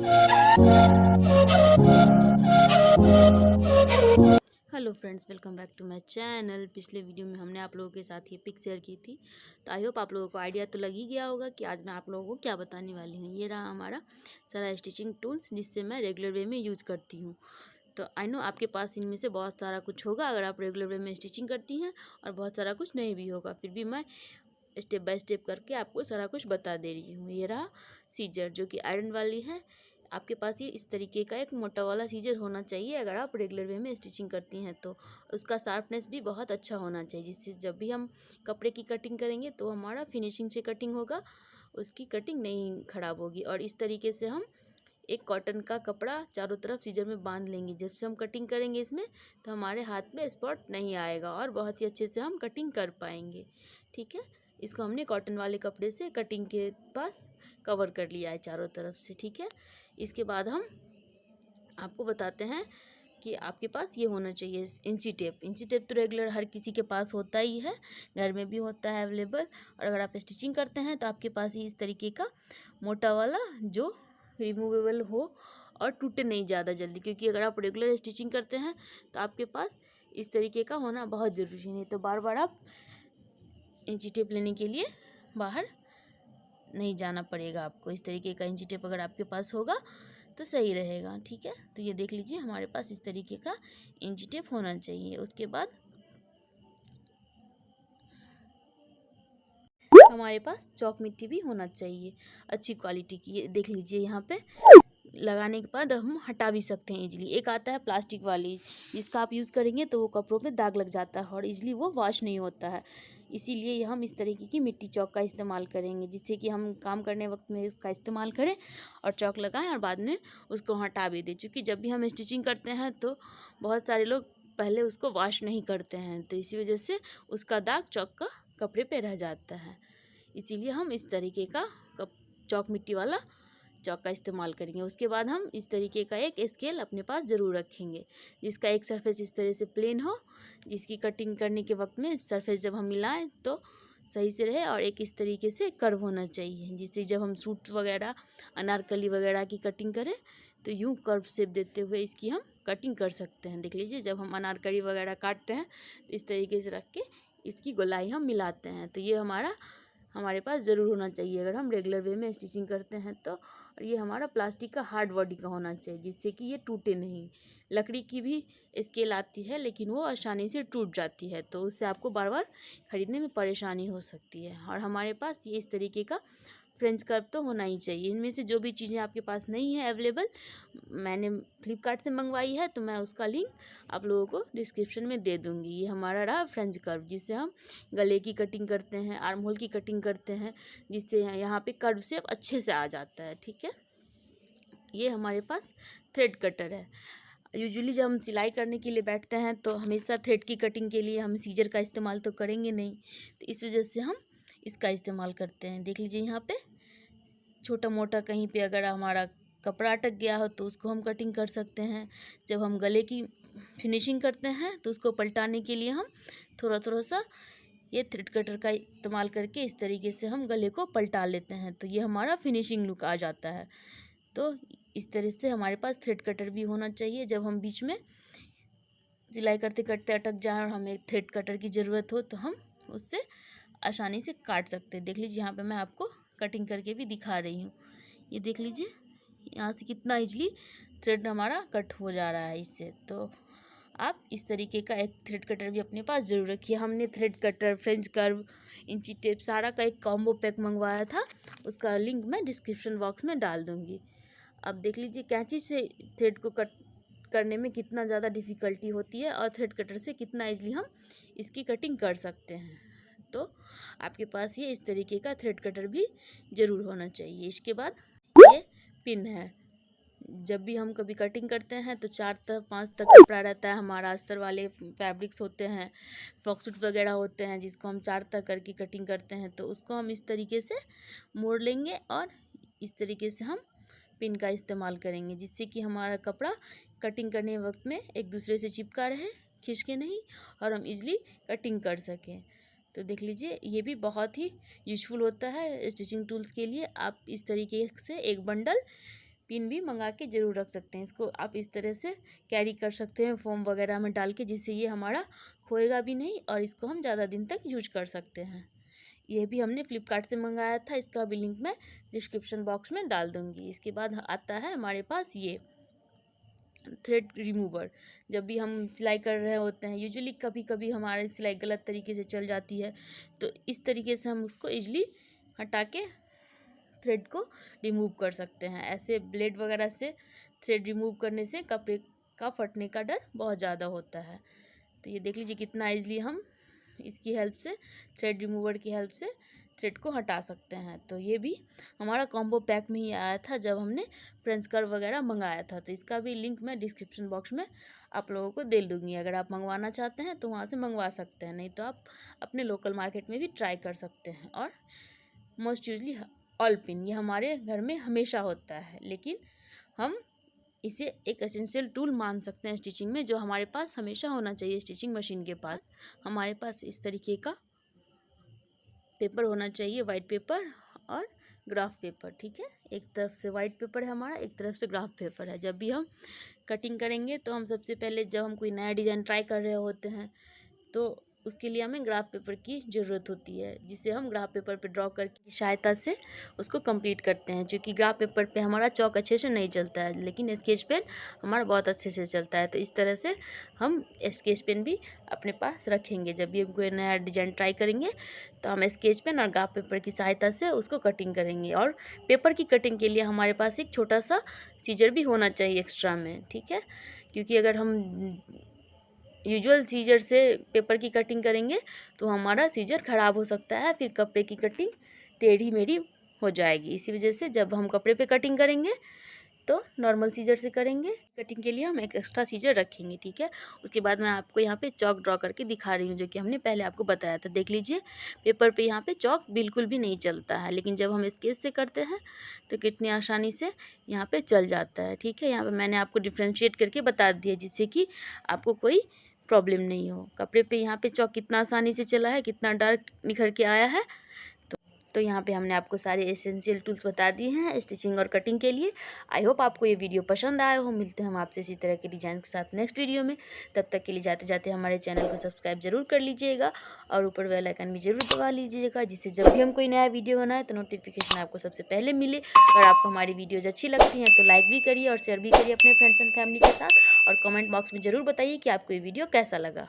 Hello friends, welcome back to my channel. पिछले video में हमने आप लोगों के साथ ये पिक शेयर की थी, तो आई होप आप लोगों को आइडिया तो लग ही गया होगा कि आज मैं आप लोगों को क्या बताने वाली हूँ। ये रहा हमारा सारा स्टिचिंग टूल्स जिससे मैं रेगुलर वे में यूज़ करती हूँ। तो आई नो आपके पास इनमें से बहुत सारा कुछ होगा अगर आप रेगुलर वे में स्टिचिंग करती हैं, और बहुत सारा कुछ नहीं भी होगा। फिर भी मैं स्टेप बाय स्टेप करके आपको सारा कुछ बता दे रही हूँ। ये रहा सीजर जो कि आयरन वाली है। आपके पास ये इस तरीके का एक मोटा वाला सीजर होना चाहिए अगर आप रेगुलर वे में स्टिचिंग करती हैं तो। उसका शार्पनेस भी बहुत अच्छा होना चाहिए, जिससे जब भी हम कपड़े की कटिंग करेंगे तो हमारा फिनिशिंग से कटिंग होगा, उसकी कटिंग नहीं ख़राब होगी। और इस तरीके से हम एक कॉटन का कपड़ा चारों तरफ सीजर में बांध लेंगे। जब से हम कटिंग करेंगे इसमें तो हमारे हाथ में स्पॉट नहीं आएगा और बहुत ही अच्छे से हम कटिंग कर पाएंगे। ठीक है, इसको हमने कॉटन वाले कपड़े से कटिंग के पास कवर कर लिया है चारों तरफ से। ठीक है, इसके बाद हम आपको बताते हैं कि आपके पास ये होना चाहिए इंची टेप। इंची टेप तो रेगुलर हर किसी के पास होता ही है, घर में भी होता है अवेलेबल। और अगर आप स्टिचिंग करते हैं तो आपके पास ही इस तरीके का मोटा वाला जो रिमूवेबल हो और टूटे नहीं ज़्यादा जल्दी, क्योंकि अगर आप रेगुलर स्टिचिंग करते हैं तो आपके पास इस तरीके का होना बहुत ज़रूरी है। नहीं तो बार बार आप इंची टेप लेने के लिए बाहर नहीं जाना पड़ेगा आपको। इस तरीके का इंची टेप अगर आपके पास होगा तो सही रहेगा। ठीक है, तो ये देख लीजिए हमारे पास इस तरीके का इंची टेप होना चाहिए। उसके बाद हमारे पास चौक मिट्टी भी होना चाहिए अच्छी क्वालिटी की। ये देख लीजिए, यहाँ पे लगाने के बाद हम हटा भी सकते हैं इजीली। एक आता है प्लास्टिक वाली, जिसका आप यूज़ करेंगे तो वो कपड़ों पे दाग लग जाता है और इजीली वो वॉश नहीं होता है। इसीलिए हम इस तरीके की मिट्टी चौक का इस्तेमाल करेंगे, जिससे कि हम काम करने वक्त में इसका इस्तेमाल करें और चौक लगाएं और बाद में उसको हटा भी दें। क्योंकि जब भी हम स्टिचिंग करते हैं तो बहुत सारे लोग पहले उसको वॉश नहीं करते हैं, तो इसी वजह से उसका दाग चौक का कपड़े पे रह जाता है। इसीलिए हम इस तरीके का चौक मिट्टी वाला चौक का इस्तेमाल करेंगे। उसके बाद हम इस तरीके का एक स्केल अपने पास ज़रूर रखेंगे, जिसका एक सरफेस इस तरह से प्लेन हो, जिसकी कटिंग करने के वक्त में सरफेस जब हम मिलाएं तो सही से रहे, और एक इस तरीके से कर्व होना चाहिए, जिससे जब हम सूट वगैरह अनारकली वगैरह की कटिंग करें तो यूँ कर्व शेप देते हुए इसकी हम कटिंग कर सकते हैं। देख लीजिए, जब हम अनारकली वगैरह काटते हैं तो इस तरीके से रख के इसकी गोलाई हम मिलाते हैं। तो ये हमारे पास ज़रूर होना चाहिए अगर हम रेगुलर वे में स्टिचिंग करते हैं तो। और ये हमारा प्लास्टिक का हार्ड बॉडी का होना चाहिए, जिससे कि ये टूटे नहीं। लकड़ी की भी स्केल आती है लेकिन वो आसानी से टूट जाती है, तो उससे आपको बार बार ख़रीदने में परेशानी हो सकती है। और हमारे पास ये इस तरीके का फ्रेंच कर्व तो होना ही चाहिए। इनमें से जो भी चीज़ें आपके पास नहीं है अवेलेबल, मैंने फ्लिपकार्ट से मंगवाई है तो मैं उसका लिंक आप लोगों को डिस्क्रिप्शन में दे दूँगी। ये हमारा रहा फ्रेंच कर्व, जिससे हम गले की कटिंग करते हैं, आर्म होल की कटिंग करते हैं, जिससे यहाँ पे कर्व शेप अच्छे से आ जाता है। ठीक है, ये हमारे पास थ्रेड कटर है। यूजुअली जब हम सिलाई करने के लिए बैठते हैं तो हमेशा थ्रेड की कटिंग के लिए हम सीजर का इस्तेमाल तो करेंगे नहीं, तो इस वजह से हम इसका इस्तेमाल करते हैं। देख लीजिए, यहाँ पे छोटा मोटा कहीं पे अगर हमारा कपड़ा अटक गया हो तो उसको हम कटिंग कर सकते हैं। जब हम गले की फिनिशिंग करते हैं तो उसको पलटाने के लिए हम थोड़ा थोड़ा सा ये थ्रेड कटर का इस्तेमाल करके इस तरीके से हम गले को पलटा लेते हैं, तो ये हमारा फिनिशिंग लुक आ जाता है। तो इस तरह से हमारे पास थ्रेड कटर भी होना चाहिए। जब हम बीच में सिलाई करते करते अटक जाएं और हमें थ्रेड कटर की ज़रूरत हो तो हम उससे आसानी से काट सकते हैं। देख लीजिए, यहाँ पे मैं आपको कटिंग करके भी दिखा रही हूँ। ये देख लीजिए, यहाँ से कितना इजली थ्रेड हमारा कट हो जा रहा है इससे। तो आप इस तरीके का एक थ्रेड कटर भी अपने पास ज़रूर रखिए। हमने थ्रेड कटर, फ्रेंच कर्व, इंची टेप सारा का एक कॉम्बो पैक मंगवाया था, उसका लिंक मैं डिस्क्रिप्शन बॉक्स में डाल दूँगी। अब देख लीजिए, कैंची से थ्रेड को कट करने में कितना ज़्यादा डिफ़िकल्टी होती है और थ्रेड कटर से कितना इजली हम इसकी कटिंग कर सकते हैं। तो आपके पास ये इस तरीके का थ्रेड कटर भी ज़रूर होना चाहिए। इसके बाद ये पिन है। जब भी हम कभी कटिंग करते हैं तो 4 तक 5 तक कपड़ा रहता है हमारा। अस्तर वाले फैब्रिक्स होते हैं, फ्रॉक सूट वगैरह होते हैं, जिसको हम 4 तक करके कटिंग करते हैं, तो उसको हम इस तरीके से मोड़ लेंगे और इस तरीके से हम पिन का इस्तेमाल करेंगे, जिससे कि हमारा कपड़ा कटिंग करने वक्त में एक दूसरे से चिपका रहे, खिसके नहीं, और हम इजली कटिंग कर सकें। तो देख लीजिए, ये भी बहुत ही यूज़फुल होता है स्टिचिंग टूल्स के लिए। आप इस तरीके से एक बंडल पिन भी मंगा के ज़रूर रख सकते हैं। इसको आप इस तरह से कैरी कर सकते हैं फ़ोम वगैरह में डाल के, जिससे ये हमारा खोएगा भी नहीं और इसको हम ज़्यादा दिन तक यूज कर सकते हैं। ये भी हमने फ्लिपकार्ट से मंगाया था, इसका भी लिंक मैं डिस्क्रिप्शन बॉक्स में डाल दूँगी। इसके बाद आता है हमारे पास ये थ्रेड रिमूवर। जब भी हम सिलाई कर रहे होते हैं, यूजुअली कभी कभी हमारी सिलाई गलत तरीके से चल जाती है, तो इस तरीके से हम उसको ईजिली हटा के थ्रेड को रिमूव कर सकते हैं। ऐसे ब्लेड वगैरह से थ्रेड रिमूव करने से कपड़े का फटने का डर बहुत ज़्यादा होता है। तो ये देख लीजिए कितना ईजिली हम इसकी हेल्प से, थ्रेड रिमूवर की हेल्प से थ्रेड को हटा सकते हैं। तो ये भी हमारा कॉम्बो पैक में ही आया था जब हमने फ्रेंच कर्व वगैरह मंगाया था। तो इसका भी लिंक मैं डिस्क्रिप्शन बॉक्स में आप लोगों को दे दूँगी। अगर आप मंगवाना चाहते हैं तो वहाँ से मंगवा सकते हैं, नहीं तो आप अपने लोकल मार्केट में भी ट्राई कर सकते हैं। और मोस्ट यूजली ऑल पिन ये हमारे घर में हमेशा होता है, लेकिन हम इसे एक एसेंशियल टूल मान सकते हैं स्टिचिंग में, जो हमारे पास हमेशा होना चाहिए स्टिचिंग मशीन के पास। हमारे पास इस तरीके का पेपर होना चाहिए, वाइट पेपर और ग्राफ पेपर, ठीक है। एक तरफ से वाइट पेपर है हमारा, एक तरफ से ग्राफ पेपर है। जब भी हम कटिंग करेंगे तो हम सबसे पहले, जब हम कोई नया डिज़ाइन ट्राई कर रहे होते हैं, तो उसके लिए हमें ग्राफ पेपर की ज़रूरत होती है, जिसे हम ग्राफ पेपर पे ड्रॉ करके सहायता से उसको कंप्लीट करते हैं। क्योंकि ग्राफ पेपर पे हमारा चौक अच्छे से नहीं चलता है, लेकिन स्केच पेन हमारा बहुत अच्छे से चलता है। तो इस तरह से हम स्केच पेन भी अपने पास रखेंगे। जब भी हम कोई नया डिज़ाइन ट्राई करेंगे तो हम स्केच पेन और ग्राफ पेपर की सहायता से उसको कटिंग करेंगे। और पेपर की कटिंग के लिए हमारे पास एक छोटा सा सीजर भी होना चाहिए एक्स्ट्रा में, ठीक है। क्योंकि अगर हम यूजुअल सीजर से पेपर की कटिंग करेंगे तो हमारा सीजर ख़राब हो सकता है, फिर कपड़े की कटिंग टेढ़ी मेढ़ी हो जाएगी। इसी वजह से जब हम कपड़े पे कटिंग करेंगे तो नॉर्मल सीजर से करेंगे। कटिंग के लिए हम एक एक्स्ट्रा सीजर रखेंगे, ठीक है। उसके बाद मैं आपको यहाँ पे चौक ड्रॉ करके दिखा रही हूँ, जो कि हमने पहले आपको बताया था। देख लीजिए पेपर पे यहाँ पे चौक बिल्कुल भी नहीं चलता है, लेकिन जब हम स्केच से करते हैं तो कितनी आसानी से यहाँ पे चल जाता है, ठीक है। यहाँ पे मैंने आपको डिफ्रेंशिएट करके बता दिया, जिससे कि आपको कोई प्रॉब्लम नहीं हो। कपड़े पे यहाँ पे चौक कितना आसानी से चला है, कितना डार्क निखर के आया है। तो यहाँ पे हमने आपको सारे एसेंशियल टूल्स बता दिए हैं स्टिचिंग और कटिंग के लिए। आई होप आपको ये वीडियो पसंद आया हो। मिलते हैं हम आपसे इसी तरह के डिज़ाइन के साथ नेक्स्ट वीडियो में। तब तक के लिए जाते जाते हमारे चैनल को सब्सक्राइब जरूर कर लीजिएगा और ऊपर बेल आइकन भी जरूर दबा लीजिएगा, जिससे जब भी हम कोई नया वीडियो बनाए तो नोटिफिकेशन आपको सबसे पहले मिले। अगर आपको हमारी वीडियोज़ अच्छी लगती हैं तो लाइक भी करिए और शेयर भी करिए अपने फ्रेंड्स एंड फैमिली के साथ। और कमेंट बॉक्स में ज़रूर बताइए कि आपको ये वीडियो कैसा लगा।